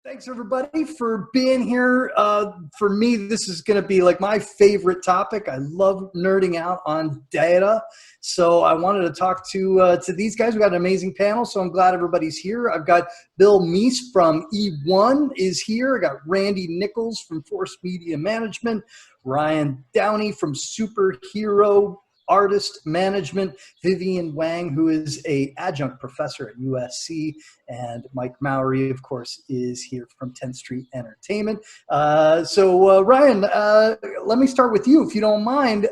Thanks everybody for being here. For me, this is going to be like my favorite topic. I love nerding out on data. So I wanted to talk to these guys. We got an amazing panel, so I'm glad everybody's here. I've got Bill Meese from E1 is here. I got Randy Nichols from Force Media Management, Ryan Downey from Superhero Artist Management, Vivian Wang, who is an adjunct professor at USC, and Mike Mowry, of course, is here from 10th Street Entertainment. Ryan, let me start with you, if you don't mind.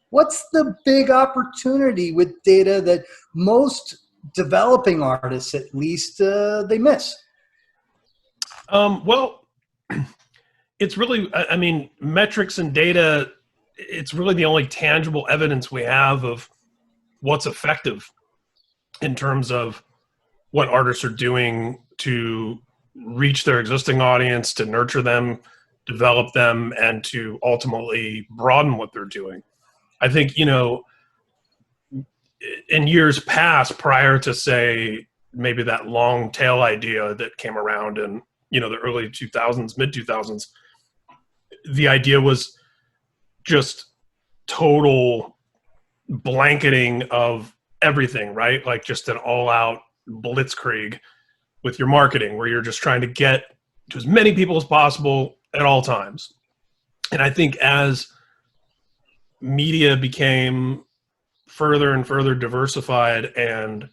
What's the big opportunity with data that most developing artists, at least, they miss? Well, it's really, I mean, metrics and data, it's really the only tangible evidence we have of what's effective in terms of what artists are doing to reach their existing audience, to nurture them, develop them, and to ultimately broaden what they're doing. I think, you know, in years past, prior to, say, maybe that long tail idea that came around in, you know, the early 2000s, mid 2000s, the idea was just total blanketing of everything, right? Like just an all-out blitzkrieg with your marketing, where you're just trying to get to as many people as possible at all times. And I think as media became further and further diversified, and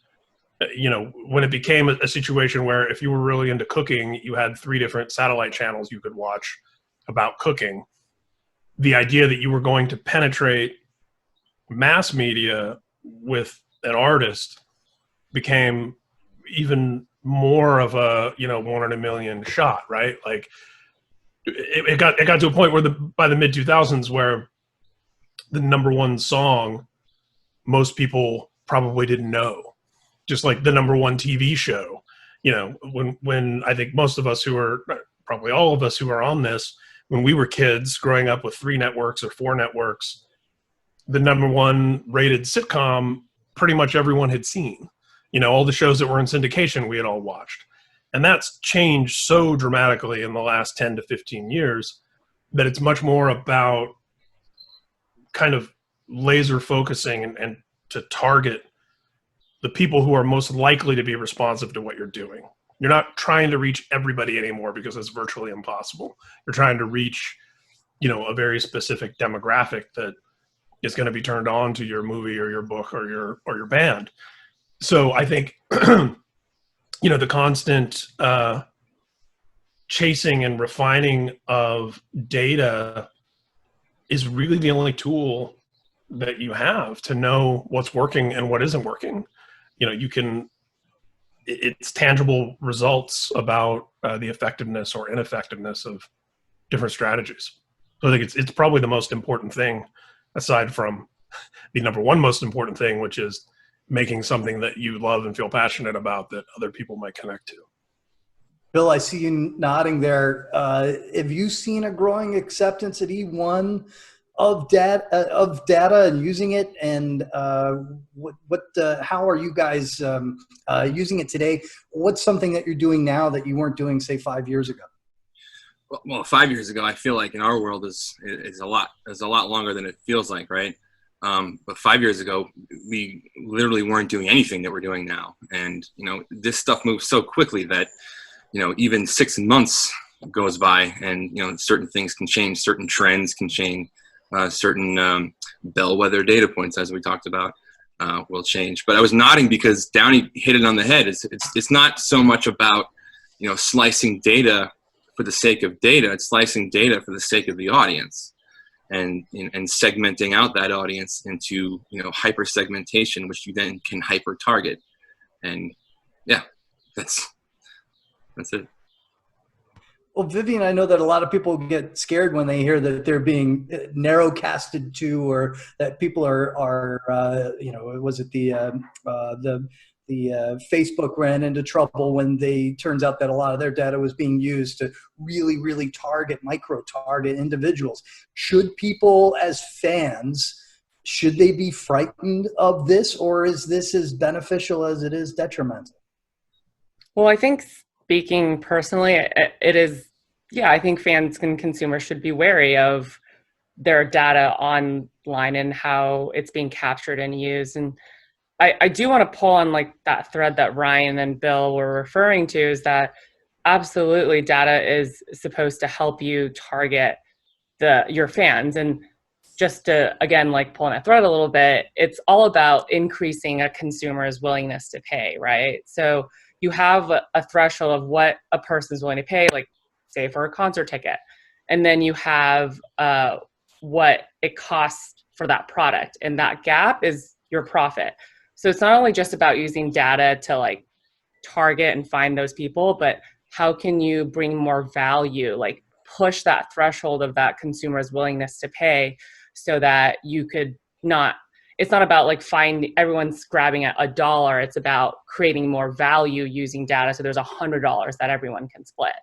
you know, when it became a situation where if you were really into cooking, you had 3 different satellite channels you could watch about cooking, the idea that you were going to penetrate mass media with an artist became even more of a, you know, 1 in a million shot, right? Like it got to a point where by the mid 2000s, where the #1 song most people probably didn't know, just like the #1 TV show. You know, when I think most of us who are, probably all of us who are on this, when we were kids growing up with 3 networks or 4 networks, the #1 rated sitcom pretty much everyone had seen. You know, all the shows that were in syndication we had all watched. And that's changed so dramatically in the last 10 to 15 years that it's much more about kind of laser focusing and to target the people who are most likely to be responsive to what you're doing. You're not trying to reach everybody anymore because it's virtually impossible. You're trying to reach, you know, a very specific demographic that is going to be turned on to your movie or your book or your band. So I think, you know, the constant chasing and refining of data is really the only tool that you have to know what's working and what isn't working. You know, you can, it's tangible results about the effectiveness or ineffectiveness of different strategies. So I think it's probably the most important thing, aside from the #1 most important thing, which is making something that you love and feel passionate about that other people might connect to. Bill, I see you nodding there. Have you seen a growing acceptance at E1 of data and using it? And how are you guys using it today? What's something that you're doing now that you weren't doing, say, 5 years ago? Well, 5 years ago, I feel like in our world is a lot longer than it feels like, right? But 5 years ago, we literally weren't doing anything that we're doing now. And, you know, this stuff moves so quickly that, you know, even 6 months goes by and, you know, certain things can change, certain trends can change, certain bellwether data points, as we talked about, will change. But I was nodding because Downey hit it on the head. It's not so much about, you know, slicing data for the sake of data. It's slicing data for the sake of the audience, and segmenting out that audience into, you know, hyper segmentation, which you then can hyper target. And yeah, that's it. Well, Vivian, I know that a lot of people get scared when they hear that they're being narrowcasted to, or that people are you know, was it the Facebook ran into trouble when turns out that a lot of their data was being used to really, really target, micro-target individuals. Should people, as fans, should they be frightened of this, or is this as beneficial as it is detrimental? Well, I think speaking personally, it is, yeah, I think fans and consumers should be wary of their data online and how it's being captured and used. And I do want to pull on like that thread that Ryan and Bill were referring to, is that absolutely data is supposed to help you target your fans. And just to, again, like pulling that thread a little bit, it's all about increasing a consumer's willingness to pay, right? So you have a threshold of what a person's willing to pay, like say for a concert ticket. And then you have what it costs for that product. And that gap is your profit. So it's not only just about using data to like target and find those people, but how can you bring more value, like push that threshold of that consumer's willingness to pay, so that you could not, it's not about like everyone's grabbing at $1. It's about creating more value using data. So there's $100 that everyone can split.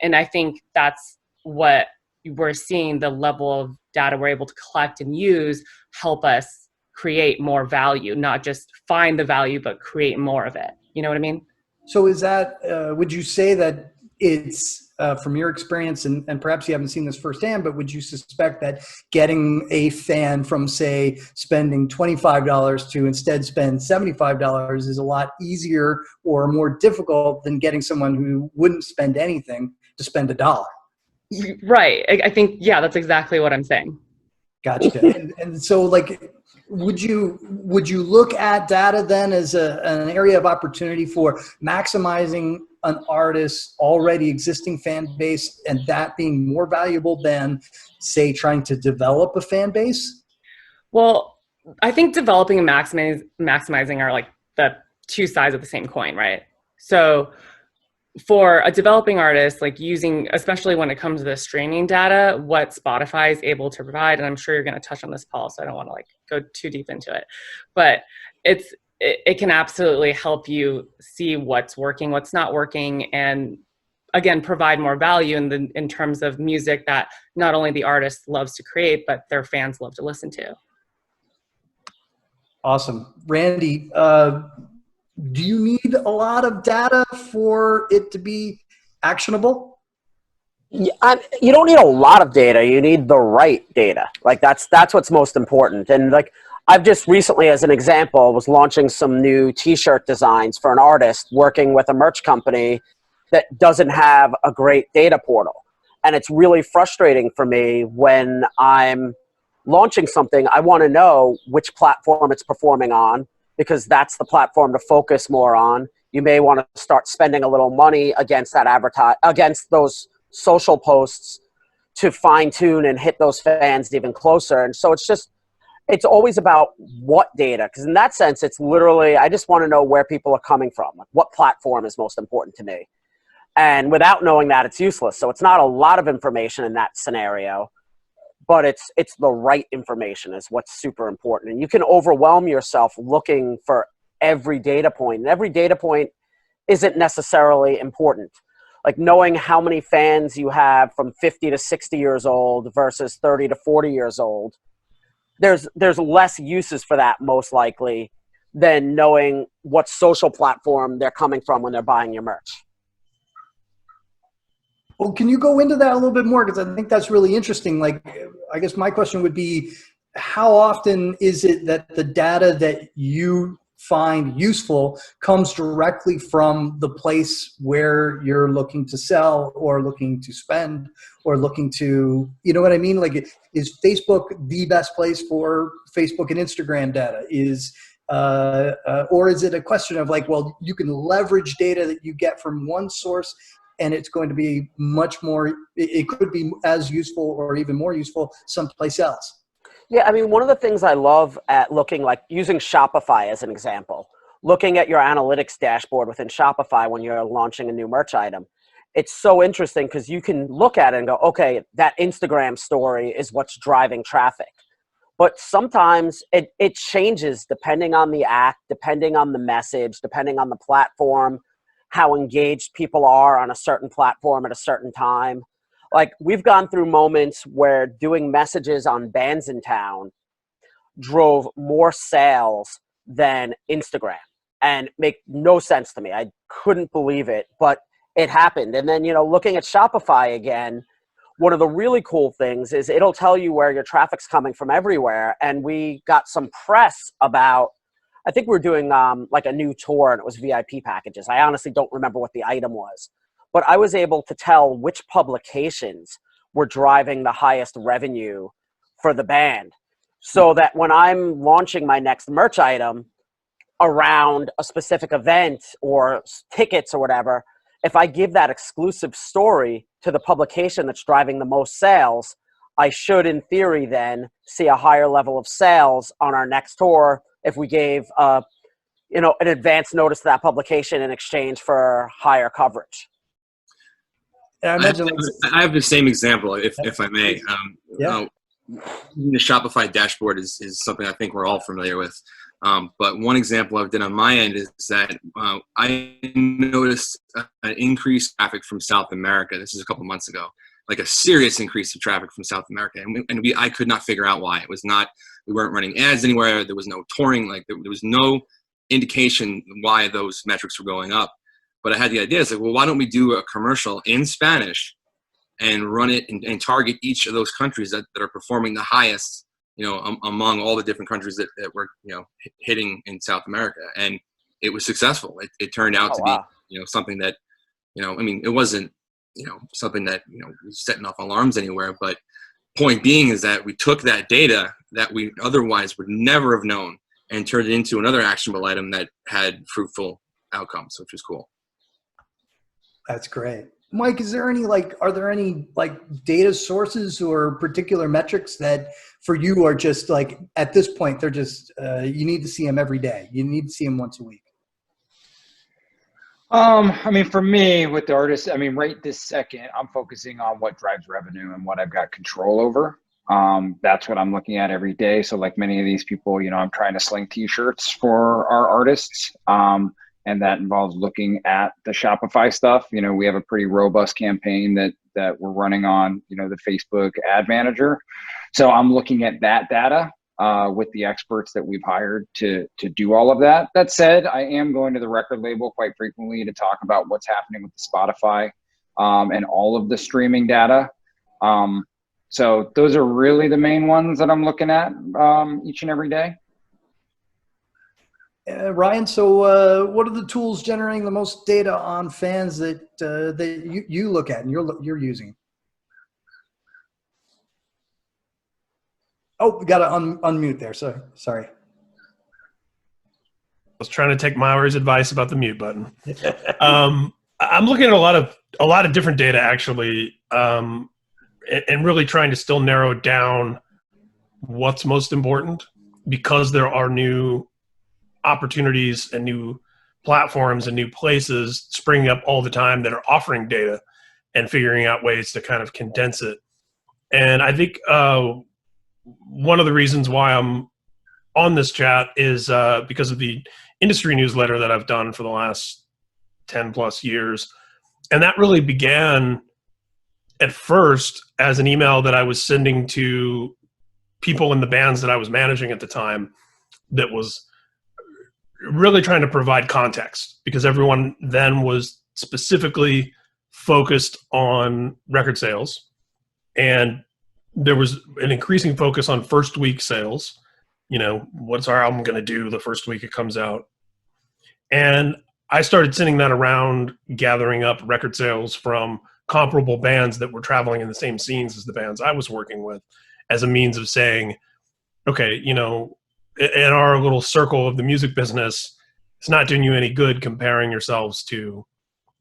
And I think that's what we're seeing, the level of data we're able to collect and use help us create more value, not just find the value, but create more of it. You know what I mean? So is that, would you say that it's, from your experience, and perhaps you haven't seen this firsthand, but would you suspect that getting a fan from, say, spending $25 to instead spend $75 is a lot easier or more difficult than getting someone who wouldn't spend anything to spend $1? Right. I think, yeah, that's exactly what I'm saying. Gotcha. And so, like, would you look at data then as an area of opportunity for maximizing an artist's already existing fan base, and that being more valuable than, say, trying to develop a fan base? Well, I think developing and maximizing are like the two sides of the same coin, right? So for a developing artist, like using, especially when it comes to the streaming data, what Spotify is able to provide, and I'm sure you're going to touch on this, Paul, so I don't want to like go too deep into it, but it can absolutely help you see what's working, what's not working, and again, provide more value in terms of music that not only the artist loves to create, but their fans love to listen to. Awesome. Randy, do you need a lot of data for it to be actionable? Yeah, you don't need a lot of data. You need the right data. Like that's what's most important. And like I've just recently, as an example, was launching some new T-shirt designs for an artist working with a merch company that doesn't have a great data portal. And it's really frustrating for me when I'm launching something. I want to know which platform it's performing on, because that's the platform to focus more on. You may want to start spending a little money against that against those social posts to fine tune and hit those fans even closer. And so it's always about what data, because in that sense, it's literally, I just want to know where people are coming from. Like what platform is most important to me? And without knowing that, it's useless. So it's not a lot of information in that scenario, but it's the right information is what's super important. And you can overwhelm yourself looking for every data point. And every data point isn't necessarily important. Like knowing how many fans you have from 50 to 60 years old versus 30 to 40 years old, there's less uses for that most likely than knowing what social platform they're coming from when they're buying your merch. Well, can you go into that a little bit more? Because I think that's really interesting. Like, I guess my question would be, how often is it that the data that you find useful comes directly from the place where you're looking to sell or looking to spend or looking to, you know what I mean? Like, is Facebook the best place for Facebook and Instagram data? Or is it a question of like, well, you can leverage data that you get from one source and it's going to be much more, it could be as useful or even more useful someplace else? Yeah, I mean, one of the things I love at looking, like using Shopify as an example, looking at your analytics dashboard within Shopify when you're launching a new merch item, it's so interesting because you can look at it and go, okay, that Instagram story is what's driving traffic. But sometimes it changes depending on the act, depending on the message, depending on the platform, how engaged people are on a certain platform at a certain time. Like we've gone through moments where doing messages on bands in town drove more sales than Instagram, and make no sense to me. I couldn't believe it, but it happened. And then, looking at Shopify again, one of the really cool things is it'll tell you where your traffic's coming from everywhere. And we got some press about, I think we were doing like a new tour, and it was VIP packages. I honestly don't remember what the item was, but I was able to tell which publications were driving the highest revenue for the band, so that when I'm launching my next merch item around a specific event or tickets or whatever, if I give that exclusive story to the publication that's driving the most sales, I should, in theory, then see a higher level of sales on our next tour if we gave, an advance notice to that publication in exchange for higher coverage. And I imagine I have the same example, if I may. The Shopify dashboard is something I think we're all familiar with. But one example I've done on my end is that I noticed an increased traffic from South America. This is a couple months ago, like a serious increase of traffic from South America. And I could not figure out why. It was not, we weren't running ads anywhere. There was no touring. Like there was no indication why those metrics were going up. But I had the idea, it's like, well, why don't we do a commercial in Spanish and run it and target each of those countries that are performing the highest, among all the different countries that were, hitting in South America. And it was successful. It turned out to be, something that, it wasn't, something that, was setting off alarms anywhere. But point being is that we took that data that we otherwise would never have known and turned it into another actionable item that had fruitful outcomes, which was cool. That's great. Mike, are there any data sources or particular metrics that for you are just like, at this point, they're just, you need to see them every day. You need to see them once a week. For me, with the artists, right this second, I'm focusing on what drives revenue and what I've got control over. That's what I'm looking at every day. So like many of these people, I'm trying to sling t-shirts for our artists. And that involves looking at the Shopify stuff. We have a pretty robust campaign that we're running on, the Facebook ad manager. So I'm looking at that data with the experts that we've hired to do all of that. That said, I am going to the record label quite frequently to talk about what's happening with the Spotify and all of the streaming data. So those are really the main ones that I'm looking at each and every day. Ryan, so what are the tools generating the most data on fans that you look at and you're using? Oh, we got to unmute there. Sorry. I was trying to take Maury's advice about the mute button. I'm looking at a lot of different data actually, and really trying to still narrow down what's most important, because there are new opportunities and new platforms and new places springing up all the time that are offering data and figuring out ways to kind of condense it. And I think one of the reasons why I'm on this chat is because of the industry newsletter that I've done for the last 10 plus years. And that really began at first as an email that I was sending to people in the bands that I was managing at the time, that was really trying to provide context, because everyone then was specifically focused on record sales, and there was an increasing focus on first week sales. What's our album going to do the first week it comes out? And I started sending that around, gathering up record sales from comparable bands that were traveling in the same scenes as the bands I was working with, as a means of saying, okay, in our little circle of the music business, it's not doing you any good comparing yourselves to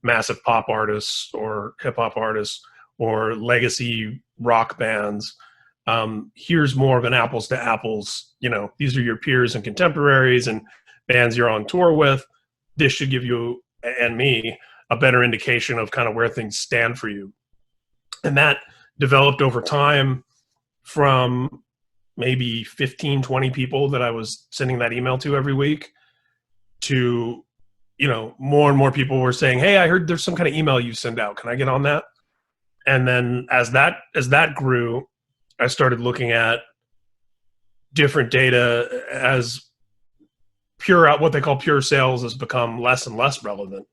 massive pop artists or hip hop artists or legacy rock bands. Here's more of an apples to apples. These are your peers and contemporaries and bands you're on tour with. This should give you and me a better indication of kind of where things stand for you. And that developed over time from maybe 15, 20 people that I was sending that email to every week to, more and more people were saying, hey, I heard there's some kind of email you send out. Can I get on that? And then as that grew, I started looking at different data as what they call pure sales has become less and less relevant.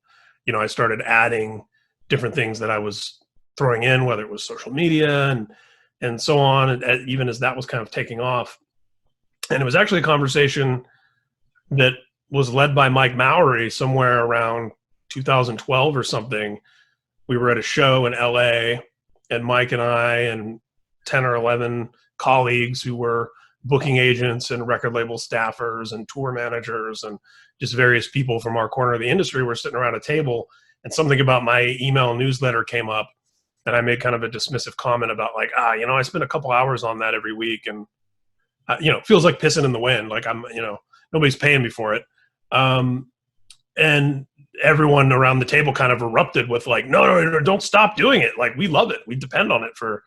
I started adding different things that I was throwing in, whether it was social media and so on, and even as that was kind of taking off. And it was actually a conversation that was led by Mike Mowry somewhere around 2012 or something. We were at a show in LA, and Mike and I and 10 or 11 colleagues who were booking agents and record label staffers and tour managers and just various people from our corner of the industry were sitting around a table, and something about my email newsletter came up, and I made kind of a dismissive comment about like, I spend a couple hours on that every week, and it feels like pissing in the wind. Like nobody's paying me for it. And everyone around the table kind of erupted with like, no, don't stop doing it. Like, we love it. We depend on it for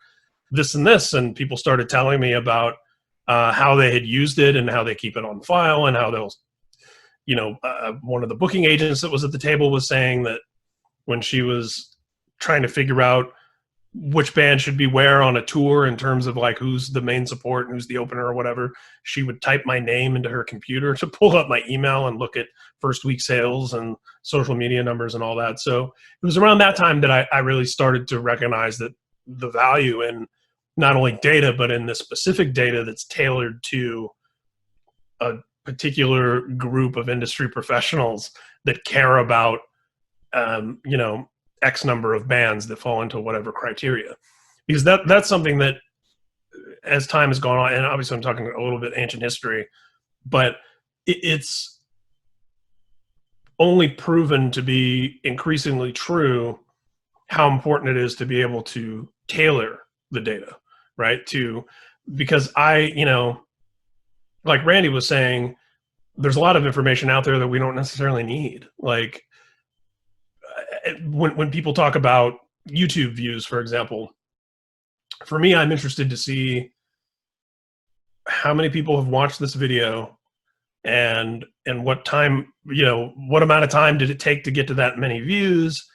this and this. And people started telling me about how they had used it and how they keep it on file, and how they'll, one of the booking agents that was at the table was saying that when she was trying to figure out which band should be where on a tour in terms of like who's the main support and who's the opener or whatever, she would type my name into her computer to pull up my email and look at first week sales and social media numbers and all that. So it was around that time that I really started to recognize that the value in not only data, but in the specific data that's tailored to a particular group of industry professionals that care about, X number of bands that fall into whatever criteria. Because that's something that, as time has gone on, and obviously I'm talking a little bit ancient history, but it's only proven to be increasingly true how important it is to be able to tailor the data, right? Because like Randy was saying, there's a lot of information out there that we don't necessarily need. Like, when people talk about YouTube views, for example, for me, I'm interested to see how many people have watched this video and what time, what amount of time did it take to get to that many views,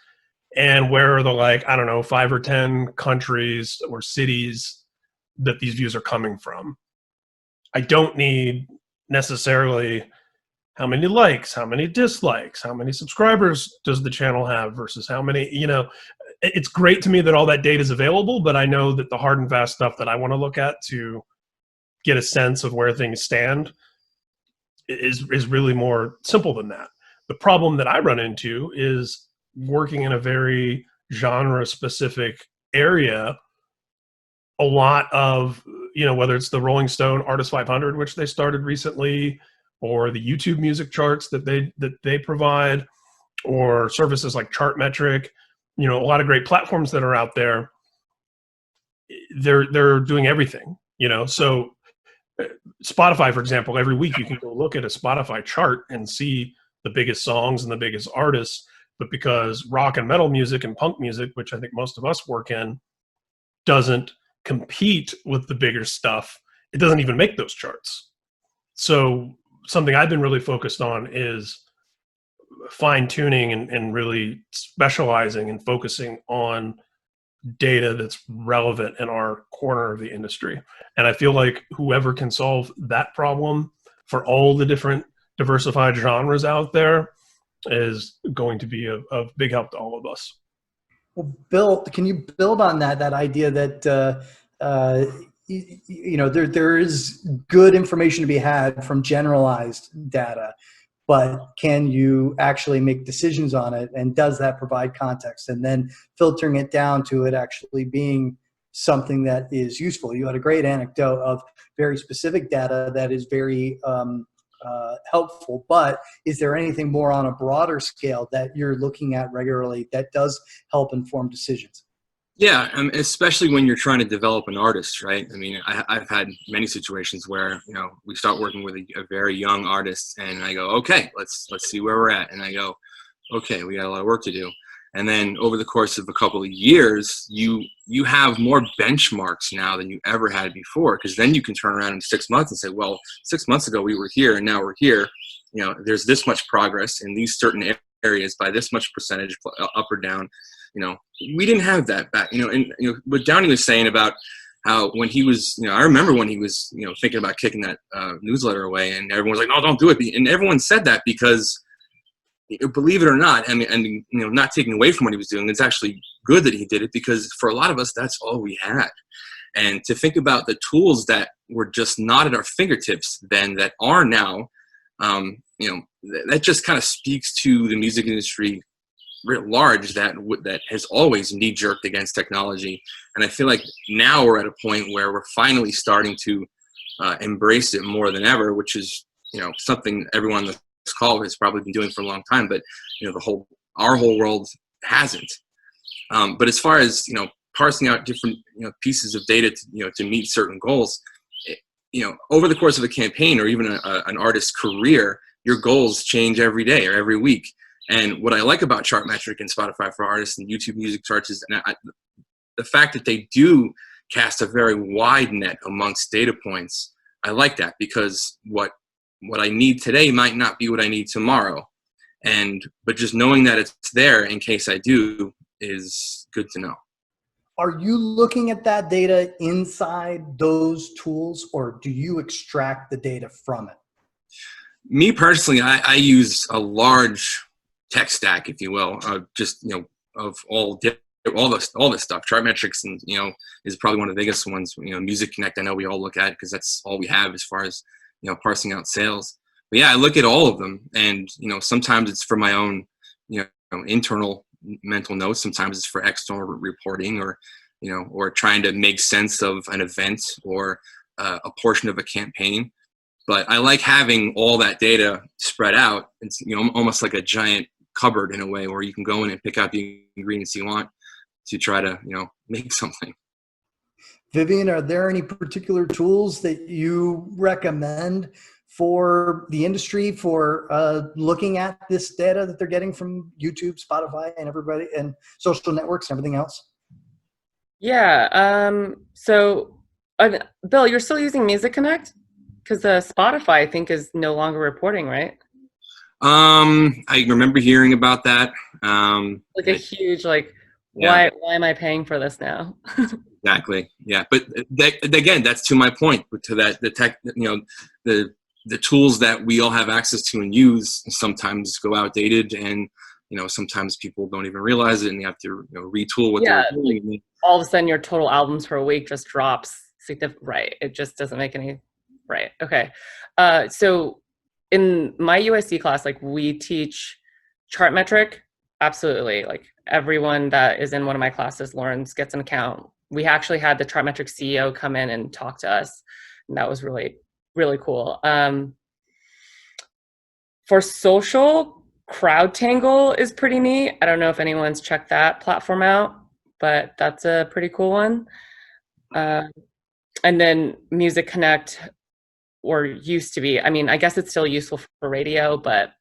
and where are the 5 or 10 countries or cities that these views are coming from. I don't need necessarily how many likes, how many dislikes, how many subscribers does the channel have versus how many, it's great to me that all that data is available, but I know that the hard and fast stuff that I want to look at to get a sense of where things stand is really more simple than that. The problem that I run into is working in a very genre specific area. A lot of, whether it's the Rolling Stone Artist 500, which they started recently, or the YouTube music charts that they provide, or services like Chartmetric, a lot of great platforms that are out there. They're doing everything, So Spotify, for example, every week you can go look at a Spotify chart and see the biggest songs and the biggest artists. But because rock and metal music and punk music, which I think most of us work in, doesn't compete with the bigger stuff, it doesn't even make those charts. So something I've been really focused on is fine-tuning and really specializing and focusing on data that's relevant in our corner of the industry. And I feel like whoever can solve that problem for all the different diversified genres out there is going to be of big help to all of us. Well, Bill, can you build on that idea that there is good information to be had from generalized data, but can you actually make decisions on it, and does that provide context, and then filtering it down to it actually being something that is useful? You had a great anecdote of very specific data that is very helpful, but is there anything more on a broader scale that you're looking at regularly that does help inform decisions? Yeah, especially when you're trying to develop an artist, right? I mean, I've had many situations where, we start working with a very young artist, and I go, okay, let's see where we're at. And I go, okay, we got a lot of work to do. And then over the course of a couple of years, you have more benchmarks now than you ever had before, because then you can turn around in 6 months and say, well, 6 months ago we were here and now we're here. There's this much progress in these certain areas by this much percentage up or down. We didn't have that back, and what Downey was saying about how when he was, I remember when he was, thinking about kicking that newsletter away, and everyone was like, no, don't do it. And everyone said that because believe it or not, I mean, and not taking away from what he was doing, it's actually good that he did it, because for a lot of us, that's all we had. And to think about the tools that were just not at our fingertips then that are now, that just kind of speaks to the music industry writ large, that has always knee-jerked against technology. And I feel like now we're at a point where we're finally starting to embrace it more than ever, which is something everyone on this call has probably been doing for a long time, but our whole world hasn't. But as far as parsing out different pieces of data to meet certain goals, over the course of a campaign or even an artist's career, your goals change every day or every week. And what I like about Chartmetric and Spotify for Artists and YouTube Music Charts is the fact that they do cast a very wide net amongst data points. I like that, because what I need today might not be what I need tomorrow. But just knowing that it's there in case I do is good to know. Are you looking at that data inside those tools, or do you extract the data from it? Me personally, I use a large tech stack, if you will, of all this stuff. Chartmetrics and is probably one of the biggest ones. Music Connect, I know we all look at, because that's all we have as far as parsing out sales. But yeah, I look at all of them, and sometimes it's for my own internal mental notes. Sometimes it's for external reporting, or or trying to make sense of an event or a portion of a campaign. But I like having all that data spread out. It's almost like a giant cupboard in a way, where you can go in and pick out the ingredients you want to try to make something. Vivian, are there any particular tools that you recommend for the industry for looking at this data that they're getting from YouTube, Spotify, and everybody, and social networks and everything else? Yeah. So, Bill, you're still using Music Connect? Because Spotify, I think, is no longer reporting, right? I remember hearing about that. Like a huge, yeah. why am I paying for this now? Exactly. Yeah. But again, that's to my point, to that the tech, the tools that we all have access to and use sometimes go outdated, and sometimes people don't even realize it, and they have to retool what they're doing. All of a sudden, your total albums per week just drops significantly. Right. It just doesn't make any. Right. Okay. So in my USC class, we teach Chartmetric. Absolutely. Everyone that is in one of my classes, Lawrence, gets an account. We actually had the Chartmetric CEO come in and talk to us, and that was really, really cool. For social, CrowdTangle is pretty neat. I don't know if anyone's checked that platform out, but that's a pretty cool one. And then Music Connect, or used to be. I mean, I guess it's still useful for radio, but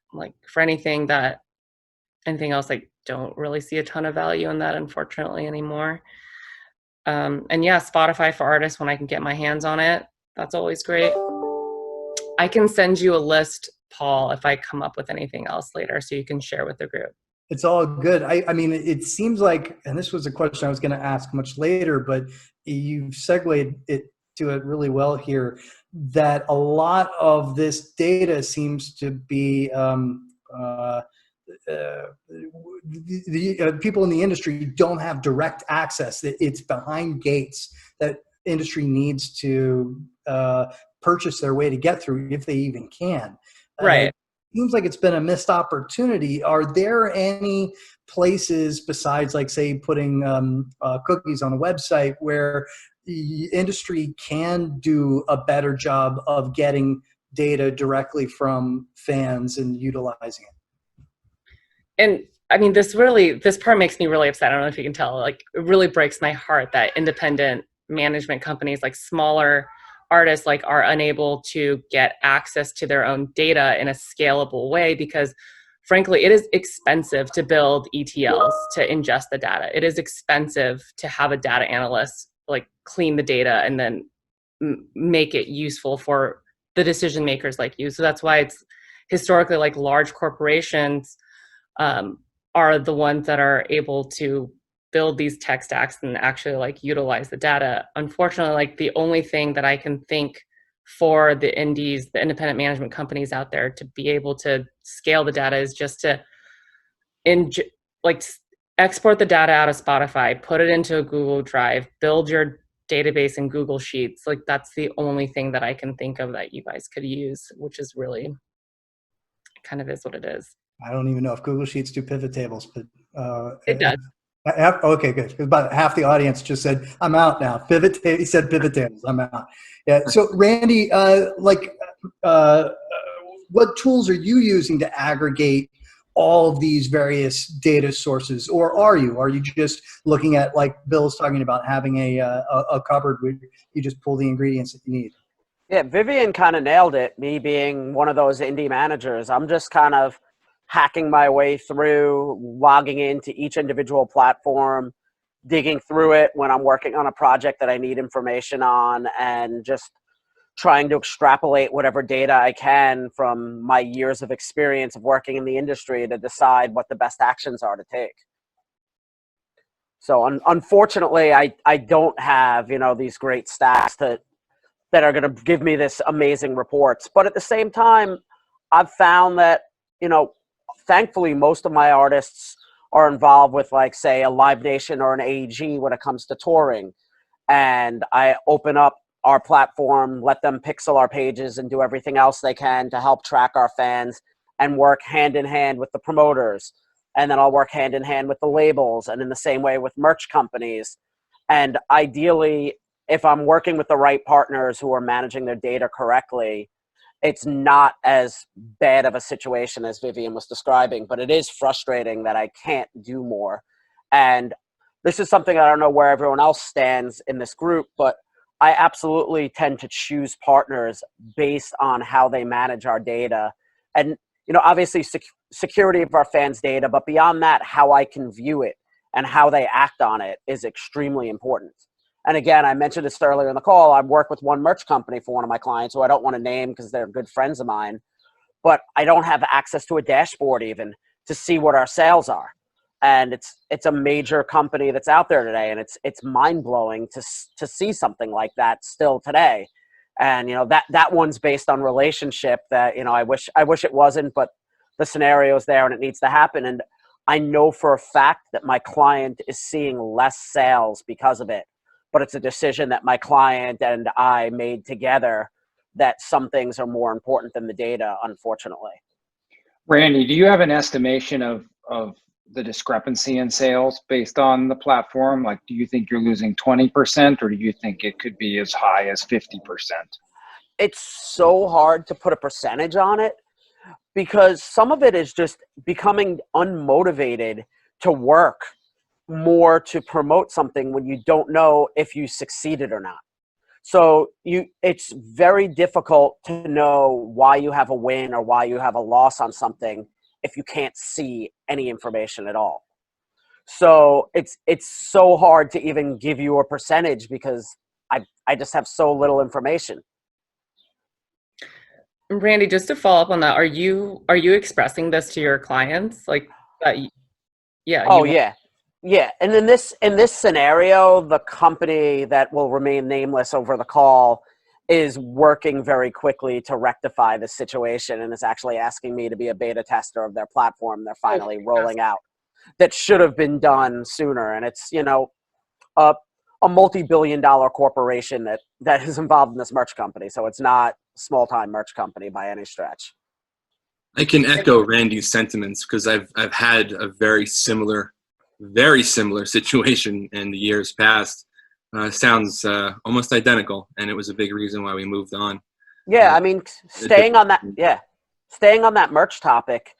for anything else, I don't really see a ton of value in that, unfortunately, anymore. And yeah, Spotify for Artists, when I can get my hands on it, that's always great. I can send you a list, Paul, if I come up with anything else later, so you can share with the group. It's all good. I mean, it seems like, and this was a question I was going to ask much later, but you've segued to it really well here, that a lot of this data seems to be the people in the industry don't have direct access. It's behind gates that industry needs to purchase their way to get through, if they even can. Right. Seems like it's been a missed opportunity. Are there any places besides, say, putting cookies on a website where the industry can do a better job of getting data directly from fans and utilizing it? And I mean, this part makes me really upset. I don't know if you can tell. It really breaks my heart that independent management companies, smaller artists, are unable to get access to their own data in a scalable way, because frankly, it is expensive to build ETLs to ingest the data. It is expensive to have a data analyst clean the data and then make it useful for the decision makers like you. So that's why it's historically large corporations are the ones that are able to build these tech stacks and actually utilize the data. Unfortunately, the only thing that I can think for the indies, the independent management companies out there, to be able to scale the data is just to like export the data out of Spotify, put it into a Google Drive, build your database in Google Sheets. Like that's the only thing that I can think of that you guys could use, which is really kind of is what it is. I don't even know if Google Sheets do pivot tables, but It does. okay, good. Because about half the audience just said, "I'm out now." He said pivot tables. I'm out. Yeah. So, Randy, what tools are you using to aggregate all of these various data sources, or are you just looking at, like Bill's talking about, having a cupboard where you just pull the ingredients that you need? Yeah, Vivian kind of nailed it. Me being one of those indie managers, I'm just kind of hacking my way through, logging into each individual platform, digging through it when I'm working on a project that I need information on, and just trying to extrapolate whatever data I can from my years of experience of working in the industry to decide what the best actions are to take. So unfortunately, I don't have, these great stats that are going to give me this amazing reports. But at the same time, I've found that, thankfully, most of my artists are involved with, like, say, a Live Nation or an AEG when it comes to touring. And I open up our platform, let them pixel our pages and do everything else they can to help track our fans and work hand in hand with the promoters. And then I'll work hand in hand with the labels, and in the same way with merch companies. And ideally, if I'm working with the right partners who are managing their data correctly, it's not as bad of a situation as Vivian was describing, but it is frustrating that I can't do more. And this is something I don't know where everyone else stands in this group, but I absolutely tend to choose partners based on how they manage our data. And, obviously security of our fans' data, but beyond that, how I can view it and how they act on it is extremely important. And again, I mentioned this earlier in the call, I work with one merch company for one of my clients who I don't want to name because they're good friends of mine, but I don't have access to a dashboard even to see what our sales are. And it's a major company that's out there today, and it's mind-blowing to see something like that still today. And that one's based on relationship that I wish it wasn't, but the scenario's there and it needs to happen. And I know for a fact that my client is seeing less sales because of it, but it's a decision that my client and I made together, that some things are more important than the data, unfortunately. Randy, do you have an estimation of the discrepancy in sales based on the platform? Like, do you think you're losing 20%, or do you think it could be as high as 50%? It's so hard to put a percentage on it because some of it is just becoming unmotivated to work more to promote something when you don't know if you succeeded or not. So it's very difficult to know why you have a win or why you have a loss on something if you can't see any information at all. So it's so hard to even give you a percentage because I just have so little information. Randy, just to follow up on that, are you expressing this to your clients, like that? Yeah. Oh yeah. Yeah, and in this scenario, the company that will remain nameless over the call is working very quickly to rectify the situation and is actually asking me to be a beta tester of their platform they're finally rolling out. That should have been done sooner, and it's a multi-billion-dollar corporation that is involved in this merch company, so it's not a small-time merch company by any stretch. I can echo Randy's sentiments because I've had a very similar situation in the years past. Sounds almost identical, and it was a big reason why we moved on. Yeah, I mean, staying on that merch topic,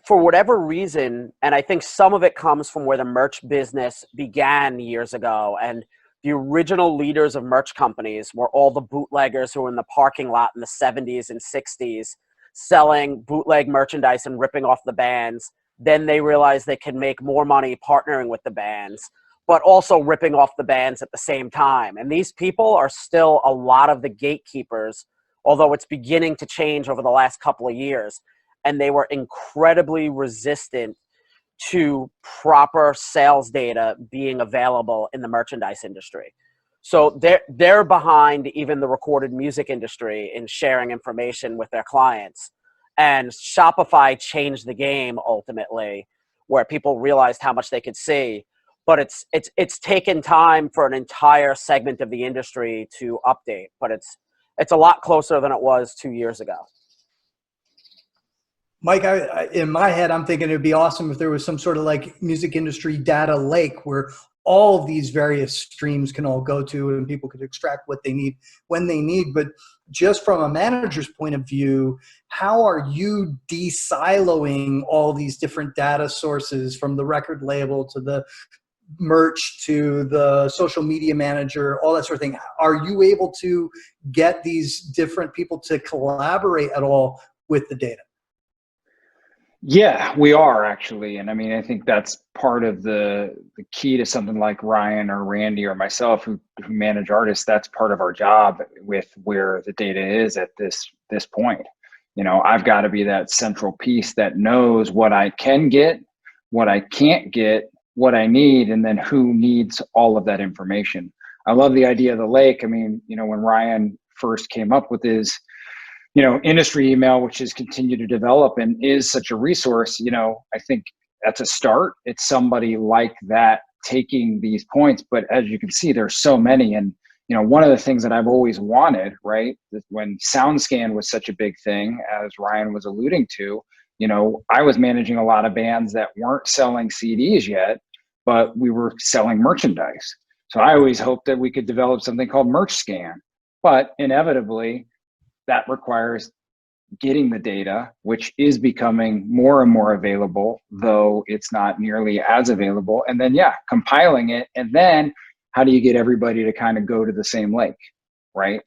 for whatever reason, and I think some of it comes from where the merch business began years ago, and the original leaders of merch companies were all the bootleggers who were in the parking lot in the 70s and 60s selling bootleg merchandise and ripping off the bands. Then they realized they could make more money partnering with the bands, but also ripping off the bands at the same time. And these people are still a lot of the gatekeepers, although it's beginning to change over the last couple of years. And they were incredibly resistant to proper sales data being available in the merchandise industry. So they're behind even the recorded music industry in sharing information with their clients. And Shopify changed the game ultimately, where people realized how much they could see. But it's taken time for an entire segment of the industry to update. But it's a lot closer than it was 2 years ago. Mike, in my head, I'm thinking it'd be awesome if there was some sort of like music industry data lake where all of these various streams can all go to and people could extract what they need when they need. But just from a manager's point of view, how are you de-siloing all these different data sources from the record label to the merch to the social media manager, all that sort of thing? Are you able to get these different people to collaborate at all with the data? Yeah, we are actually. And I mean, I think that's part of the key to something like Ryan or Randy or myself who manage artists. That's part of our job with where the data is at this point. You know, I've got to be that central piece that knows what I can get, what I can't get, what I need, and then who needs all of that information. I love the idea of the lake. I mean, you know, when Ryan first came up with his industry email, which has continued to develop and is such a resource, I think that's a start. It's somebody like that taking these points, but as you can see, there's so many. And, one of the things that I've always wanted, right, when SoundScan was such a big thing, as Ryan was alluding to, I was managing a lot of bands that weren't selling CDs yet, but we were selling merchandise. So I always hoped that we could develop something called Merch Scan, but inevitably, that requires getting the data, which is becoming more and more available, though it's not nearly as available. And then, compiling it. And then how do you get everybody to kind of go to the same lake, right?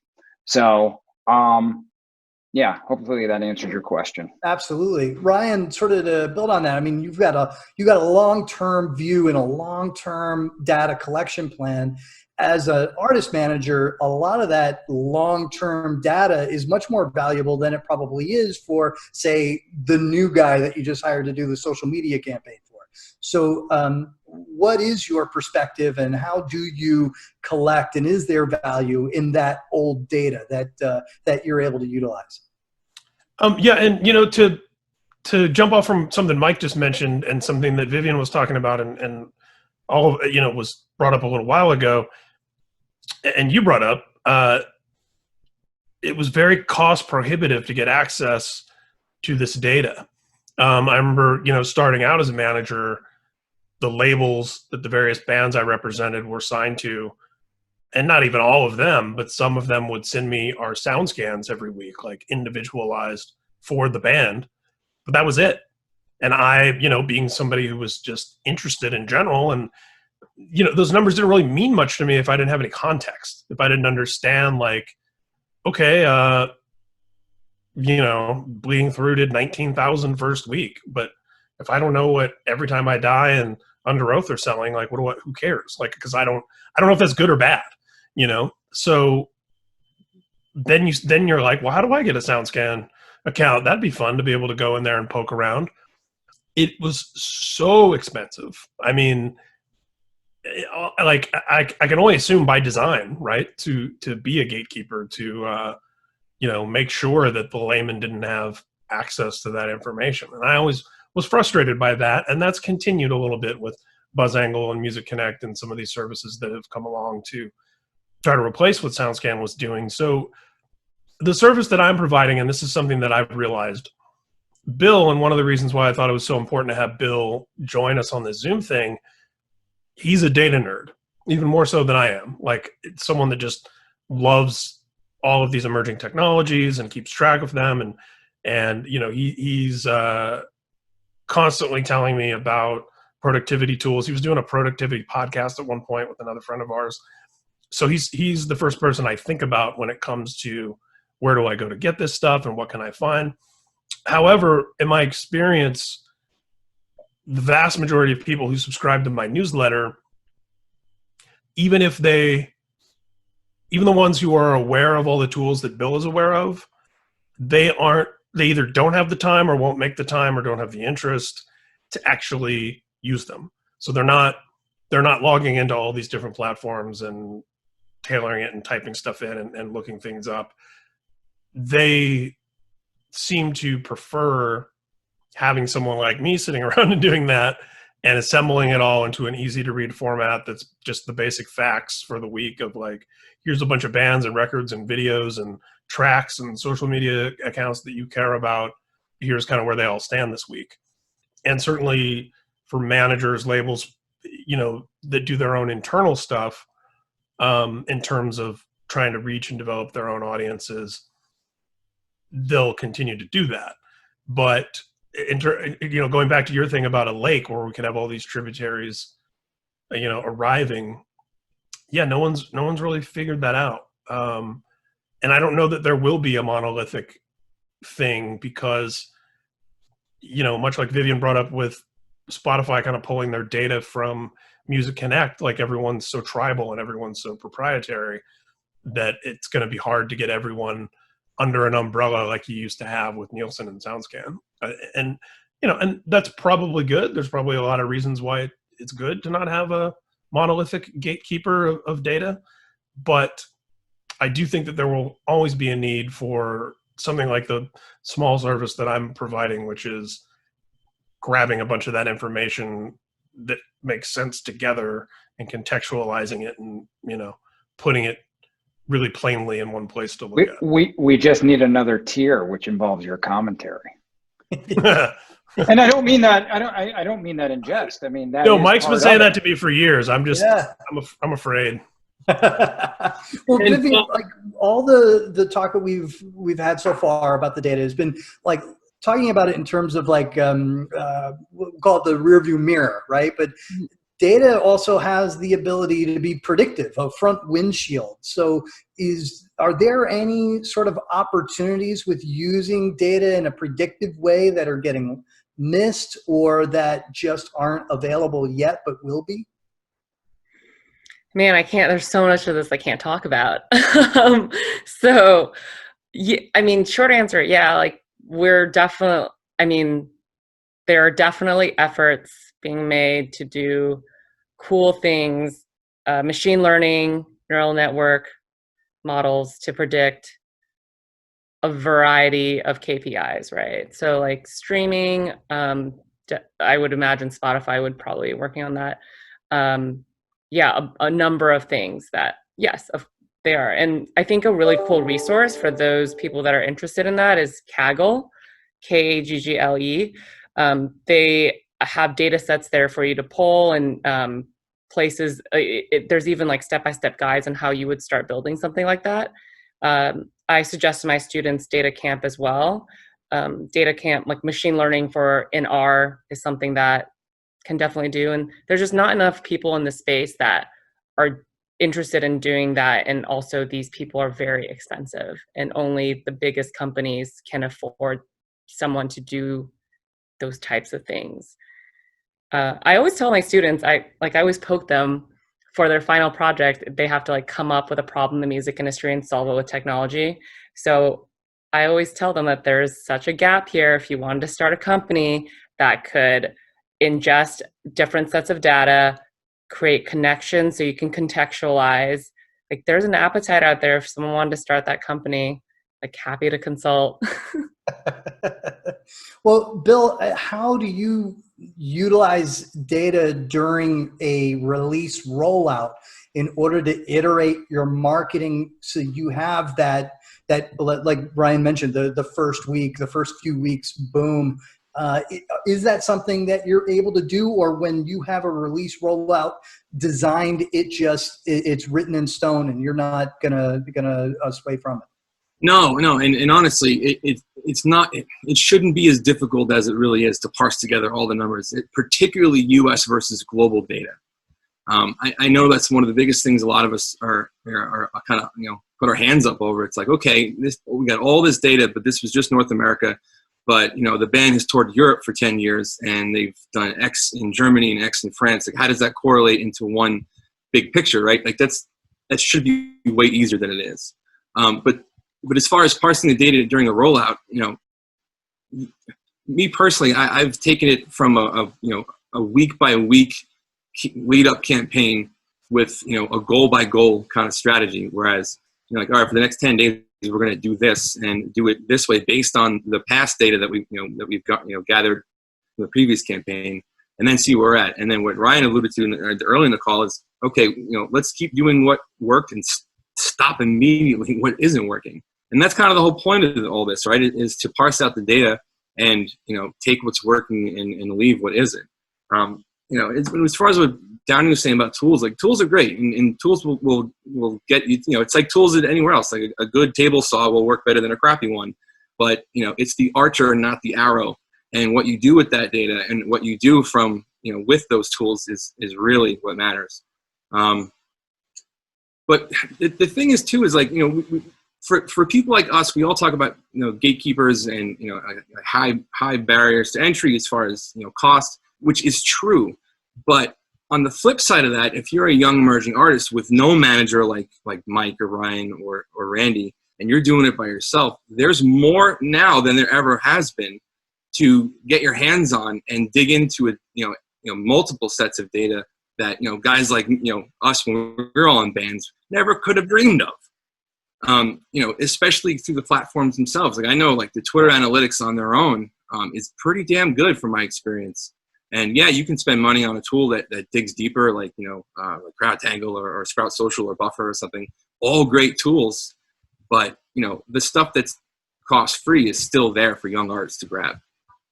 So, hopefully that answers your question. Absolutely. Ryan, sort of to build on that, I mean, you've got a long-term view and a long-term data collection plan. As an artist manager, a lot of that long-term data is much more valuable than it probably is for, say, the new guy that you just hired to do the social media campaign for. So what is your perspective and how do you collect, and is there value in that old data that you're able to utilize? And to jump off from something Mike just mentioned and something that Vivian was talking about and all of it, was brought up a little while ago, and you brought up, it was very cost prohibitive to get access to this data. I remember, starting out as a manager, the labels that the various bands I represented were signed to, and not even all of them, but some of them would send me our sound scans every week, like individualized for the band. But that was it. And I, being somebody who was just interested in general, and those numbers didn't really mean much to me if I didn't have any context, if I didn't understand, like, okay, Bleeding Through did 19,000 first week, but if I don't know what Every Time I Die and Under Oath are selling, like, who cares? Like, because I don't know if that's good or bad, So then you're like, well, how do I get a SoundScan account? That'd be fun to be able to go in there and poke around. It was so expensive. I mean, like I can only assume by design, right? To be a gatekeeper, to make sure that the layman didn't have access to that information. And I always was frustrated by that, and that's continued a little bit with BuzzAngle and Music Connect and some of these services that have come along to try to replace what SoundScan was doing. So the service that I'm providing, and this is something that I've realized, Bill, and one of the reasons why I thought it was so important to have Bill join us on this Zoom thing, he's a data nerd, even more so than I am. Like, it's someone that just loves all of these emerging technologies and keeps track of them. And he's constantly telling me about productivity tools. He was doing a productivity podcast at one point with another friend of ours. So he's the first person I think about when it comes to where do I go to get this stuff and what can I find. However, in my experience, the vast majority of people who subscribe to my newsletter, even the ones who are aware of all the tools that Bill is aware of, they either don't have the time or won't make the time or don't have the interest to actually use them. So they're not logging into all these different platforms and tailoring it and typing stuff in and looking things up. They seem to prefer having someone like me sitting around and doing that and assembling it all into an easy to read format that's just the basic facts for the week of like, here's a bunch of bands and records and videos and tracks and social media accounts that you care about. Here's kind of where they all stand this week. And certainly for managers, labels, you know, that do their own internal stuff, in terms of trying to reach and develop their own audiences, they'll continue to do that. But you know, going back to your thing about a lake where we could have all these tributaries, you know, arriving. Yeah, no one's really figured that out. And I don't know that there will be a monolithic thing because, you know, much like Vivian brought up with Spotify kind of pulling their data from Music Connect, like everyone's so tribal and everyone's so proprietary that it's going to be hard to get everyone under an umbrella like you used to have with Nielsen and SoundScan. And, you know, and that's probably good. There's probably a lot of reasons why it's good to not have a monolithic gatekeeper of data. But I do think that there will always be a need for something like the small service that I'm providing, which is grabbing a bunch of that information that makes sense together and contextualizing it and, you know, putting it really plainly in one place to look at. We just need another tier, which involves your commentary. And I don't mean that. I don't mean that in jest. I mean that. No, Mike's been saying that to me for years. I'm just. Yeah. I'm afraid. Well, Vivian, like all the talk that we've had so far about the data has been like talking about it in terms of like we'll call it the rear view mirror, right? But data also has the ability to be predictive, a front windshield. So are there any sort of opportunities with using data in a predictive way that are getting missed or that just aren't available yet but will be? Man, I can't, there's so much of this I can't talk about. So, yeah, I mean, short answer, yeah, like we're definitely, I mean, there are definitely efforts being made to do cool things, machine learning, neural network models to predict a variety of KPIs, right? So like streaming, I would imagine Spotify would probably be working on that. Yeah, a number of things that, yes, they are. And I think a really cool resource for those people that are interested in that is Kaggle, Kaggle. They have data sets there for you to pull and places. There's even like step-by-step guides on how you would start building something like that. I suggest to my students Data Camp as well. Data Camp, like machine learning in R is something that can definitely do. And there's just not enough people in the space that are interested in doing that. And also these people are very expensive and only the biggest companies can afford someone to do those types of things. I always tell my students, I always poke them for their final project. They have to like come up with a problem in the music industry and solve it with technology. So I always tell them that there's such a gap here. If you wanted to start a company that could ingest different sets of data, create connections so you can contextualize, like there's an appetite out there if someone wanted to start that company, like happy to consult. Well, Bill, how do you utilize data during a release rollout in order to iterate your marketing so you have that like Brian mentioned, the first week, the first few weeks, boom. Is that something that you're able to do, or when you have a release rollout designed, it's written in stone and you're not gonna sway from it? No, and honestly, it's not. It shouldn't be as difficult as it really is to parse together all the numbers, particularly U.S. versus global data. I know that's one of the biggest things a lot of us are kind of put our hands up over. It's like, okay, we got all this data, but this was just North America. But the band has toured Europe for 10 years, and they've done X in Germany and X in France. Like, how does that correlate into one big picture, right? Like that should be way easier than it is. But as far as parsing the data during a rollout, me personally, I've taken it from a week by week lead up campaign with a goal by goal kind of strategy. Whereas like, all right, for the next 10 days, we're going to do this and do it this way based on the past data that we've got, gathered from the previous campaign, and then see where we're at. And then what Ryan alluded to early in the call is, okay, let's keep doing what worked and stop immediately what isn't working. And that's kind of the whole point of all this, right? Is to parse out the data and take what's working and leave what isn't. As far as what Downey was saying about tools, like tools are great, and tools will get you. It's like tools anywhere else. Like a good table saw will work better than a crappy one, but it's the archer, not the arrow. And what you do with that data and what you do from with those tools is really what matters. But the thing is too is like for people like us, we all talk about gatekeepers and high barriers to entry as far as cost, which is true. But on the flip side of that, if you're a young emerging artist with no manager like Mike or Ryan or Randy, and you're doing it by yourself, there's more now than there ever has been to get your hands on and dig into multiple sets of data that guys like us when we were all in bands never could have dreamed of. Especially through the platforms themselves. Like I know like the Twitter analytics on their own is pretty damn good from my experience. And yeah, you can spend money on a tool that digs deeper, like like CrowdTangle or Sprout Social or Buffer or something. All great tools, but the stuff that's cost free is still there for young artists to grab.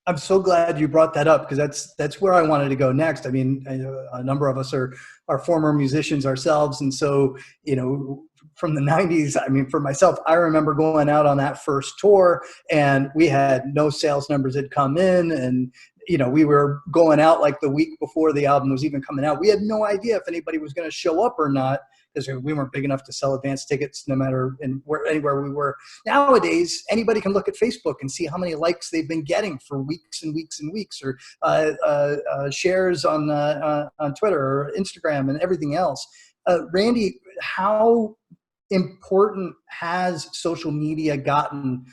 I'm so glad you brought that up, because that's where I wanted to go next. I mean, a number of us are former musicians ourselves, and so from the 90s, I mean, for myself, I remember going out on that first tour, and we had no sales numbers had come in, and we were going out like the week before the album was even coming out. We had no idea if anybody was going to show up or not, because we weren't big enough to sell advance tickets no matter anywhere we were. Nowadays, anybody can look at Facebook and see how many likes they've been getting for weeks and weeks and weeks, or shares on Twitter or Instagram and everything else. Randy, how important has social media gotten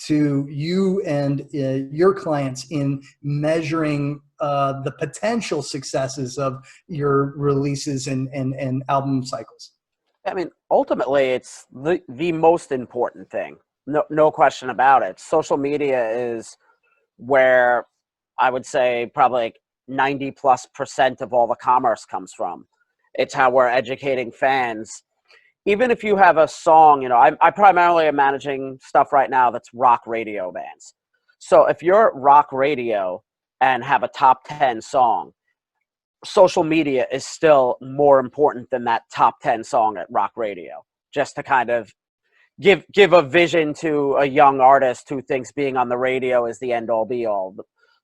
to you and your clients in measuring the potential successes of your releases and album cycles? I mean, ultimately, it's the most important thing. No question about it. Social media is where I would say probably like 90+% of all the commerce comes from. It's how we're educating fans. Even if you have a song, I primarily am managing stuff right now that's rock radio bands. So if you're rock radio and have a top 10 song, social media is still more important than that top 10 song at rock radio, just to kind of give a vision to a young artist who thinks being on the radio is the end all be all.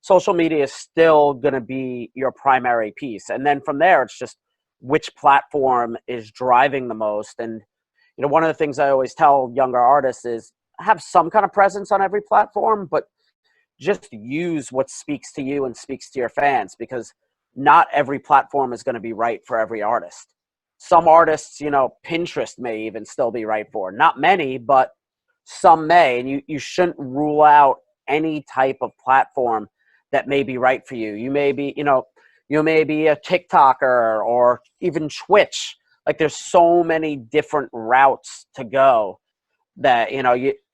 Social media is still going to be your primary piece. And then from there, it's just which platform is driving the most. And one of the things I always tell younger artists is have some kind of presence on every platform, but just use what speaks to you and speaks to your fans, because not every platform is going to be right for every artist. Some artists, Pinterest may even still be right for. Not many, but some may. And you shouldn't rule out any type of platform that may be right for you. You may be, you may be a TikToker or even Twitch. Like there's so many different routes to go that,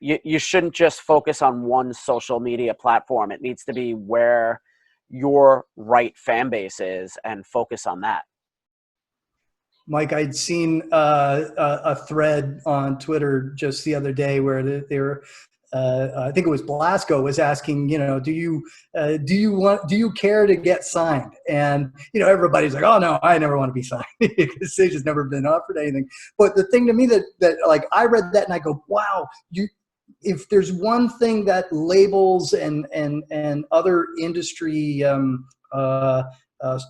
you shouldn't just focus on one social media platform. It needs to be where your right fan base is and focus on that. Mike, I'd seen a thread on Twitter just the other day where they were, I think it was Blasco was asking, do you care to get signed? And everybody's like, oh no, I never want to be signed because they just never been offered anything. But the thing to me that like I read that and I go, wow, if there's one thing that labels and other industry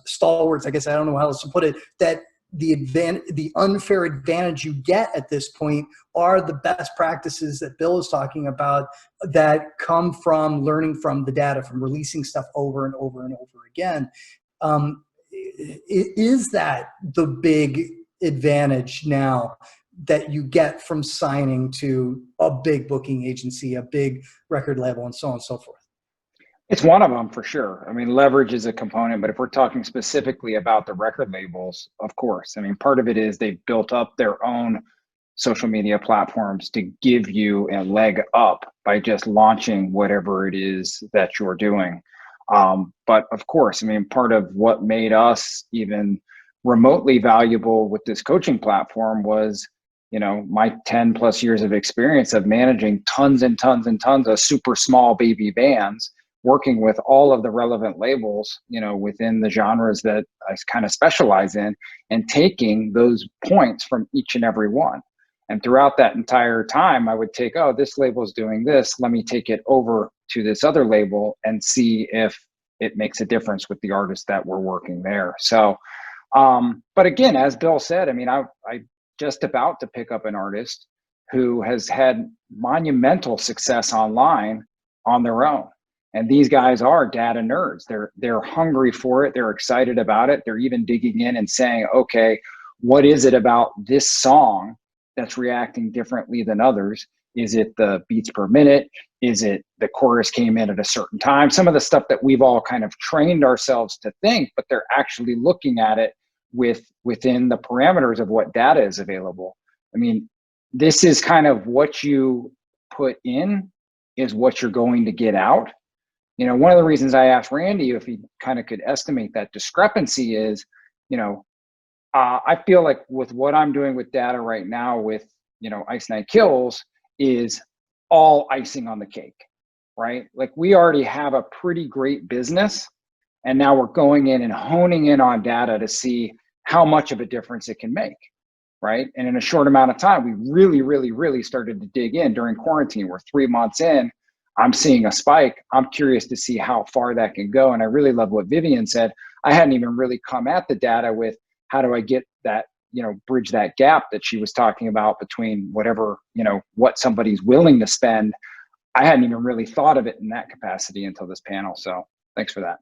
stalwarts, I guess I don't know how else to put it, that the unfair advantage you get at this point are the best practices that Bill is talking about that come from learning from the data, from releasing stuff over and over and over again. Is that the big advantage now that you get from signing to a big booking agency, a big record label, and so on and so forth? It's one of them for sure. I mean, leverage is a component, but if we're talking specifically about the record labels, of course. I mean, part of it is they've built up their own social media platforms to give you a leg up by just launching whatever it is that you're doing. But of course, I mean, part of what made us even remotely valuable with this coaching platform was, you know, my 10 plus years of experience of managing tons and tons and tons of super small baby bands, working with all of the relevant labels, you know, within the genres that I kind of specialize in, and taking those points from each and every one. And throughout that entire time, I would take, oh, this label's doing this. Let me take it over to this other label and see if it makes a difference with the artists that were working there. So, but again, as Bill said, I mean, I just about to pick up an artist who has had monumental success online on their own. And these guys are data nerds. They're hungry for it. They're excited about it. They're even digging in and saying, okay, what is it about this song that's reacting differently than others? Is it the beats per minute? Is it the chorus came in at a certain time? Some of the stuff that we've all kind of trained ourselves to think, but they're actually looking at it within the parameters of what data is available. I mean, this is kind of what you put in is what you're going to get out. You know, one of the reasons I asked Randy if he kind of could estimate that discrepancy is, you know, I feel like with what I'm doing with data right now with, you know, Ice Night Kills is all icing on the cake, right? Like we already have a pretty great business, and now we're going in and honing in on data to see how much of a difference it can make, right? And in a short amount of time, we really started to dig in during quarantine. We're 3 months in, I'm seeing a spike. I'm curious to see how far that can go. And I really love what Vivian said. I hadn't even really come at the data with how do I get that, you know, bridge that gap that she was talking about between whatever, you know, what somebody's willing to spend. I hadn't even really thought of it in that capacity until this panel. So thanks for that.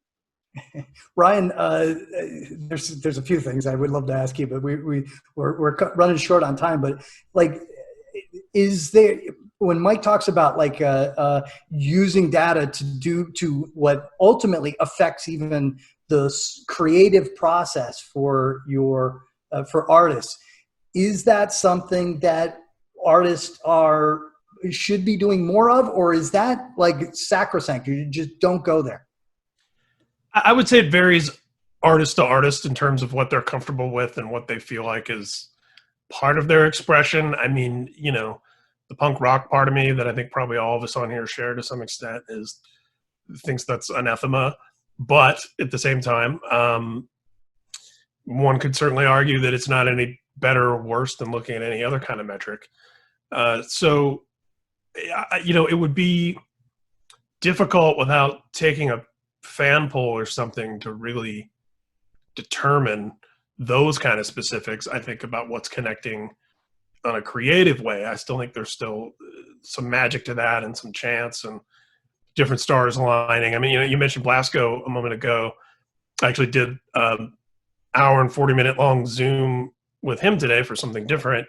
Ryan, there's a few things I would love to ask you, but we're running short on time. But like, is there, when Mike talks about like using data to what ultimately affects even the creative process for your for artists, is that something that artists should be doing more of, or is that like sacrosanct? You just don't go there? I would say it varies artist to artist in terms of what they're comfortable with and what they feel like is part of their expression. I mean, you know, the punk rock part of me that I think probably all of us on here share to some extent thinks that's anathema. But at the same time, one could certainly argue that it's not any better or worse than looking at any other kind of metric. So, you know, it would be difficult without taking a fan poll or something to really determine those kind of specifics. I think about what's connecting on a creative way. I still think there's still some magic to that and some chance and different stars aligning. I mean, you know, you mentioned Blasco a moment ago. I actually did hour and 40-minute long Zoom with him today for something different.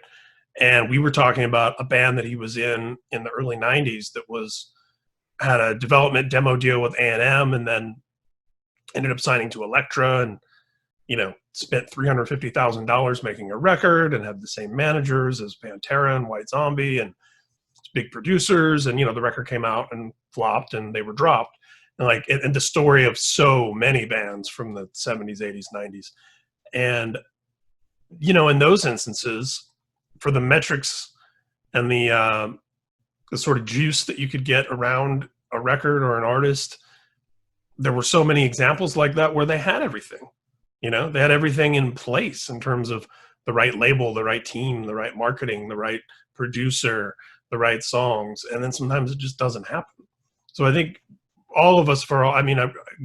And we were talking about a band that he was in the early 90s that had a development demo deal with A&M and then ended up signing to Elektra and, you know, spent $350,000 making a record and had the same managers as Pantera and White Zombie and big producers. And, you know, the record came out and flopped and they were dropped. And like, and the story of so many bands from the 70s, 80s, 90s. And, you know, in those instances, for the metrics and the sort of juice that you could get around a record or an artist, there were so many examples like that where they had everything. You know, they had everything in place in terms of the right label, the right team, the right marketing, the right producer, the right songs. And then sometimes it just doesn't happen. So I think all of us,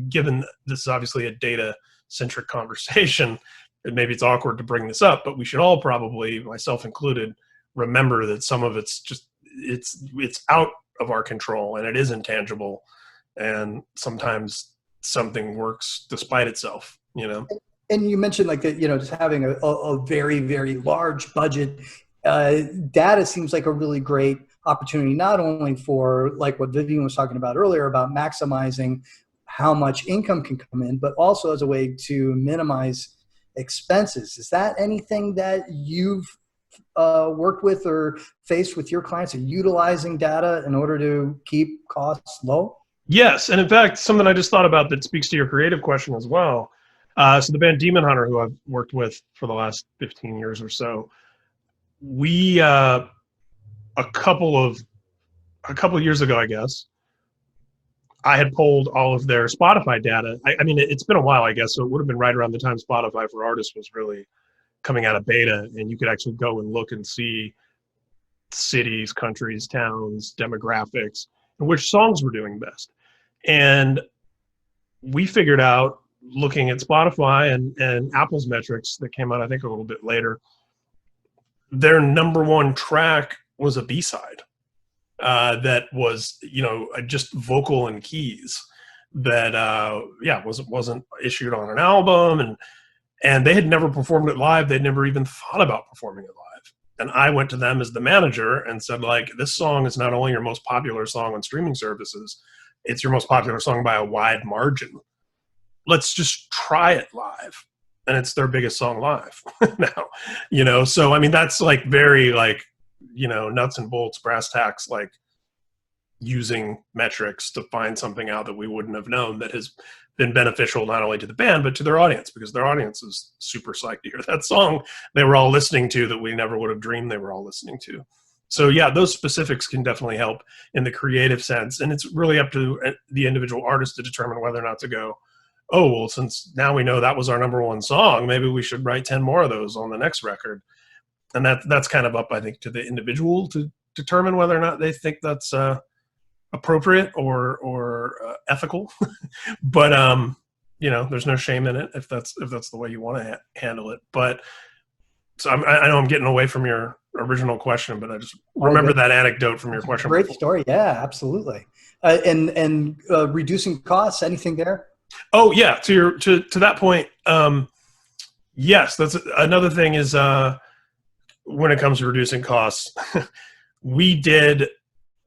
given this is obviously a data-centric conversation, and maybe it's awkward to bring this up, but we should all probably, myself included, remember that some of it's just, it's out of our control and it is intangible. And sometimes something works despite itself, you know? And you mentioned like that, you know, just having a very, very large budget. Data seems like a really great opportunity, not only for like what Vivian was talking about earlier about maximizing how much income can come in, but also as a way to minimize expenses. Is that anything that you've worked with or faced with your clients are utilizing data in order to keep costs low? Yes, and in fact, something I just thought about that speaks to your creative question as well. So the band Demon Hunter, who I've worked with for the last 15 years or so, we a couple of years ago, I guess, I had pulled all of their Spotify data. I mean, it's been a while, I guess, so it would have been right around the time Spotify for Artists was really coming out of beta, and you could actually go and look and see cities, countries, towns, demographics, and which songs were doing best. And we figured out, looking at Spotify and Apple's metrics that came out, I think, a little bit later, their number one track was a B-side that was, just vocal and keys that, wasn't issued on an album, and they had never performed it live. They'd never even thought about performing it live. And I went to them as the manager and said, like, this song is not only your most popular song on streaming services, it's your most popular song by a wide margin. Let's just try it live. And it's their biggest song live now, so, I mean, that's like very nuts and bolts, brass tacks, like using metrics to find something out that we wouldn't have known that has been beneficial not only to the band, but to their audience, because their audience is super psyched to hear that song they were all listening to that we never would have dreamed they were all listening to. So yeah, those specifics can definitely help in the creative sense. And it's really up to the individual artist to determine whether or not to go, oh, well, since now we know that was our number one song, maybe we should write 10 more of those on the next record. And that's kind of up, I think, to the individual to determine whether or not they think that's appropriate or ethical. But there's no shame in it if that's the way you want to handle it. But so I know I'm getting away from your original question, but I just remember that anecdote from your question. Great story. Yeah, absolutely. And reducing costs, anything there? Oh yeah. To that point. Yes, that's another thing is, when it comes to reducing costs, we did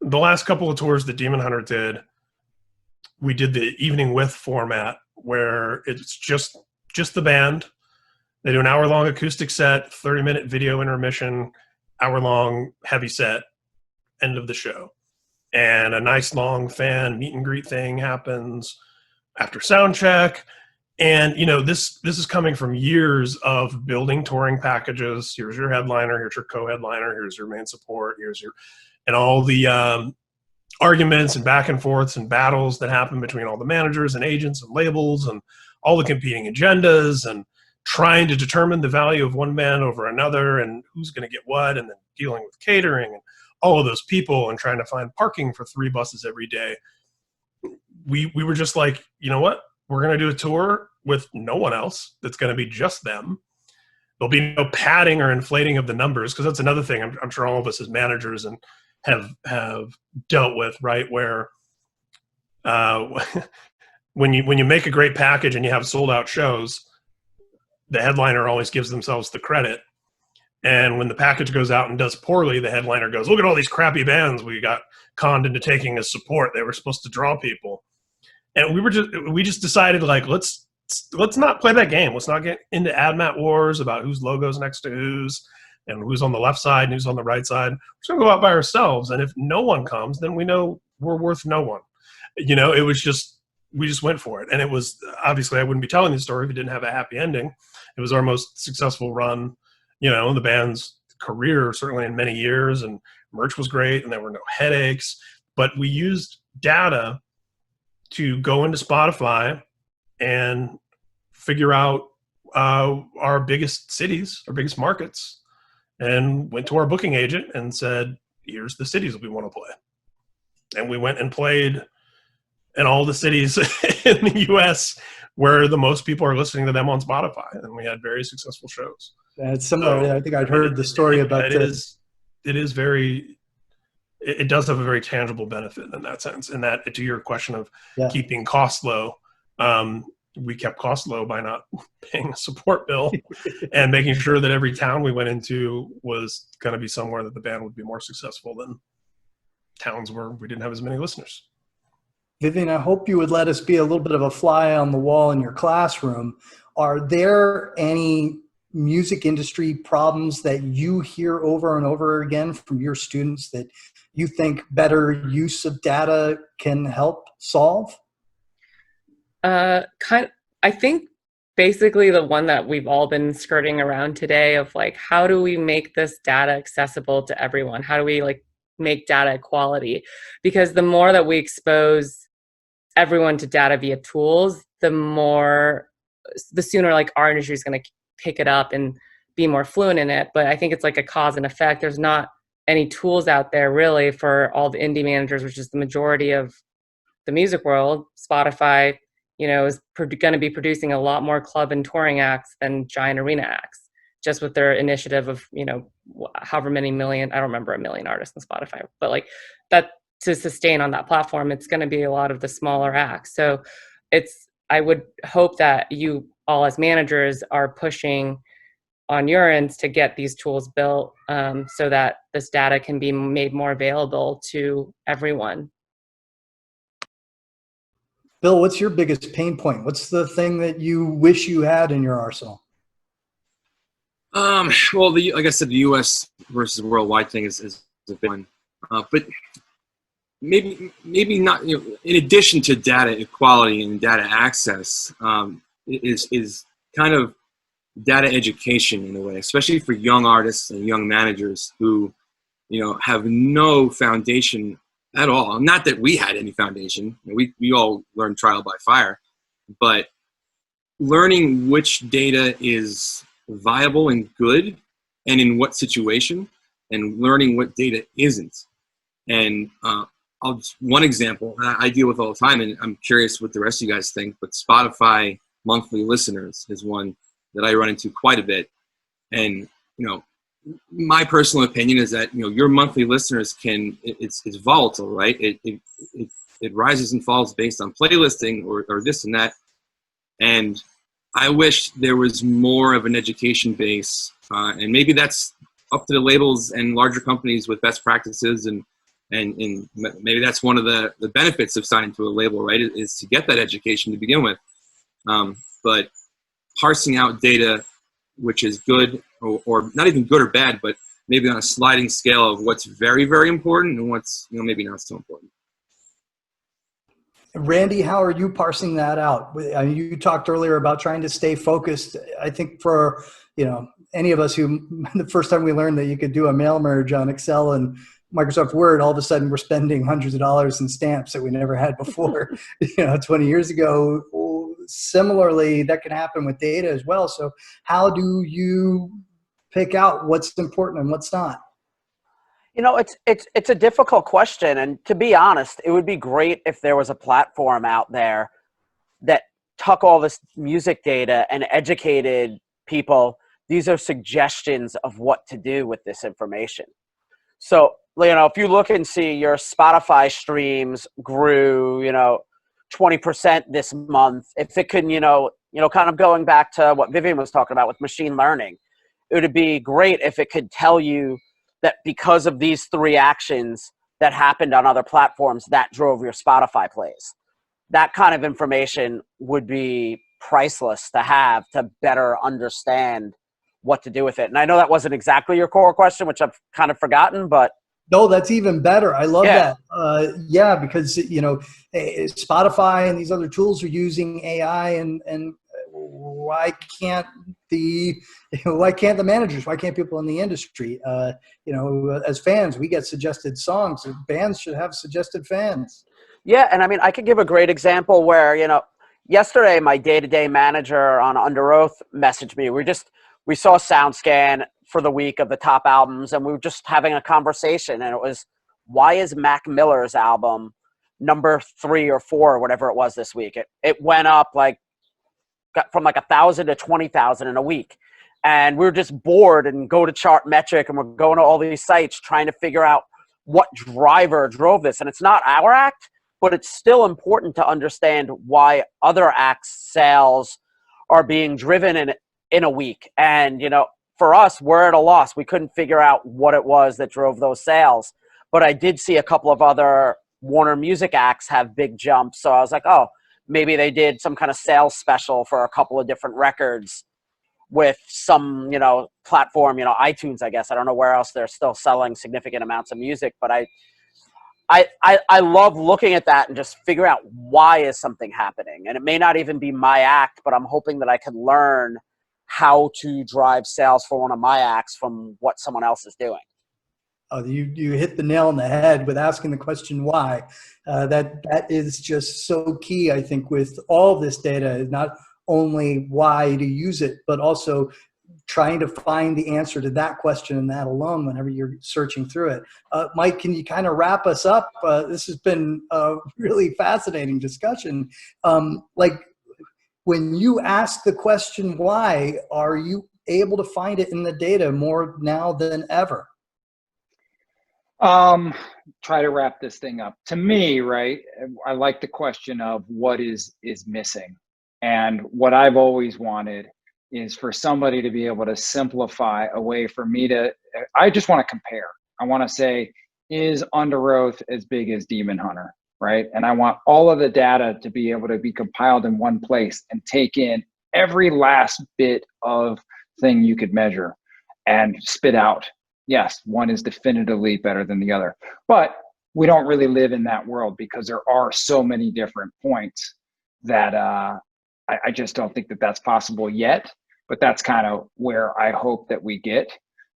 the last couple of tours that Demon Hunter did. We did the evening with format where it's just the band. They do an hour-long acoustic set, 30-minute video intermission, hour-long heavy set, end of the show. And a nice long fan meet and greet thing happens after sound check. And, this is coming from years of building touring packages. Here's your headliner, here's your co-headliner, here's your main support, and all the arguments and back and forths and battles that happen between all the managers and agents and labels and all the competing agendas and trying to determine the value of one band over another and who's going to get what, and then dealing with catering and all of those people and trying to find parking for 3 buses every day. We were just like, you know what? We're going to do a tour with no one else. That's going to be just them. There'll be no padding or inflating of the numbers, because that's another thing I'm sure all of us as managers and have dealt with, right? Where when you make a great package and you have sold out shows, the headliner always gives themselves the credit. And when the package goes out and does poorly, the headliner goes, look at all these crappy bands we got conned into taking as support. They were supposed to draw people. And we just decided, like, let's not play that game. Let's not get into AdMat wars about whose logo's next to whose and who's on the left side and who's on the right side. We're just gonna go out by ourselves. And if no one comes, then we know we're worth no one. It was just, we just went for it. And it was, obviously I wouldn't be telling the story if it didn't have a happy ending. It was our most successful run, in the band's career, certainly in many years, and merch was great and there were no headaches. But we used data to go into Spotify and figure out our biggest cities, our biggest markets, and went to our booking agent and said, here's the cities we want to play. And we went and played in all the cities in the US where the most people are listening to them on Spotify. And we had very successful shows. That's similar. So, I think I'd heard the story about this. It does have a very tangible benefit in that sense. And that, to your question of keeping costs low, we kept costs low by not paying a support bill and making sure that every town we went into was going to be somewhere that the band would be more successful than towns where we didn't have as many listeners. Vivian, I hope you would let us be a little bit of a fly on the wall in your classroom. Are there any music industry problems that you hear over and over again from your students that you think better use of data can help solve? I think basically the one that we've all been skirting around today of like, how do we make this data accessible to everyone? How do we like make data equality? Because the more that we expose everyone to data via tools, the sooner like our industry is going to pick it up and be more fluent in it. But I think it's like a cause and effect. There's not any tools out there really for all the indie managers, which is the majority of the music world. Spotify, is going to be producing a lot more club and touring acts than giant arena acts, just with their initiative of, however many million, I don't remember a million artists on Spotify, but like that, to sustain on that platform, it's going to be a lot of the smaller acts. So I would hope that you all as managers are pushing on your ends to get these tools built, so that this data can be made more available to everyone. Bill, what's your biggest pain point? What's the thing that you wish you had in your arsenal? Well, like I said, the U.S. versus worldwide thing is a big one, but maybe not. In addition to data equality and data access, is kind of data education in a way, especially for young artists and young managers who, have no foundation at all. Not that we had any foundation. We all learned trial by fire, but learning which data is viable and good and in what situation, and learning what data isn't. And one example I deal with all the time, and I'm curious what the rest of you guys think, but Spotify monthly listeners is one that I run into quite a bit. And, my personal opinion is that, your monthly listeners it's volatile, right? It rises and falls based on playlisting or this and that. And I wish there was more of an education base, and maybe that's up to the labels and larger companies with best practices, and maybe that's one of the benefits of signing to a label, right? Is to get that education to begin with. But parsing out data, which is good or not even good or bad, but maybe on a sliding scale of what's very, very important and what's maybe not so important. Randy, how are you parsing that out? You talked earlier about trying to stay focused. I think for any of us who the first time we learned that you could do a mail merge on Excel and Microsoft Word, all of a sudden we're spending hundreds of dollars in stamps that we never had before. 20 years ago. Similarly, that can happen with data as well. So how do you pick out what's important and what's not? It's a difficult question, and to be honest, it would be great if there was a platform out there that took all this music data and educated people. These are suggestions of what to do with this information. So, if you look and see your Spotify streams grew, 20% this month, if it can, kind of going back to what Vivian was talking about with machine learning, it would be great if it could tell you that because of these 3 actions that happened on other platforms, that drove your Spotify plays. That kind of information would be priceless to have to better understand what to do with it. And I know that wasn't exactly your core question, which I've kind of forgotten, but no, that's even better. I love that. Because Spotify and these other tools are using AI, and why can't the managers? Why can't people in the industry? As fans, we get suggested songs. Bands should have suggested fans. Yeah, and I mean, I could give a great example where yesterday my day-to-day manager on Under Oath messaged me. We saw SoundScan for the week of the top albums, and we were just having a conversation, and it was, why is Mac Miller's album number 3 or 4 or whatever it was this week? It went up from 1,000 to 20,000 in a week, and we were just bored and go to Chartmetric, and we're going to all these sites trying to figure out what driver drove this. And it's not our act, but it's still important to understand why other acts' sales are being driven in a week. And for us, we're at a loss. We couldn't figure out what it was that drove those sales. But I did see a couple of other Warner Music acts have big jumps. So I was like, oh, maybe they did some kind of sales special for a couple of different records with some, platform, iTunes, I guess. I don't know where else they're still selling significant amounts of music, but I love looking at that and just figure out why is something happening. And it may not even be my act, but I'm hoping that I can learn how to drive sales for one of my acts from what someone else is doing. Oh, you hit the nail on the head with asking the question why. That is just so key, I think, with all this data, not only why to use it, but also trying to find the answer to that question and that alone whenever you're searching through it. Mike, can you kind of wrap us up? This has been a really fascinating discussion. Like, when you ask the question why, are you able to find it in the data more now than ever? Try to wrap this thing up. To me, right, I like the question of what is missing. And what I've always wanted is for somebody to be able to simplify a way for me to, I just want to compare. I want to say, is Under Oath as big as Demon Hunter, right? And I want all of the data to be able to be compiled in one place and take in every last bit of thing you could measure and spit out. Yes, one is definitively better than the other, but we don't really live in that world because there are so many different points that I just don't think that that's possible yet, but that's kind of where I hope that we get.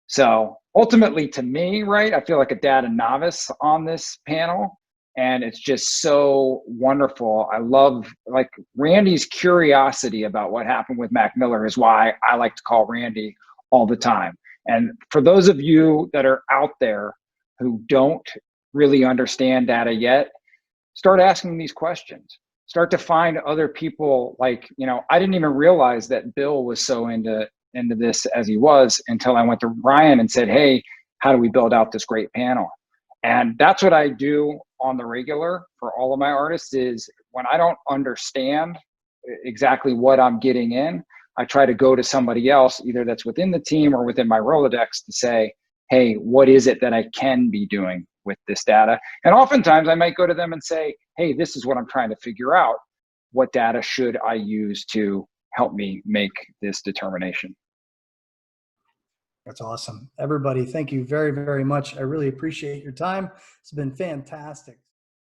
So ultimately, to me, right, I feel like a data novice on this panel, and it's just so wonderful. I love, like, Randy's curiosity about what happened with Mac Miller is why I like to call Randy all the time. And for those of you that are out there who don't really understand data yet, start asking these questions. Start to find other people. Like, I didn't even realize that Bill was so into this as he was until I went to Ryan and said, hey, how do we build out this great panel? And that's what I do on the regular for all of my artists, is when I don't understand exactly what I'm getting in, I try to go to somebody else, either that's within the team or within my Rolodex, to say, hey, what is it that I can be doing with this data? And oftentimes I might go to them and say, hey, this is what I'm trying to figure out. What data should I use to help me make this determination? That's awesome. Everybody, thank you very, very much. I really appreciate your time. It's been fantastic.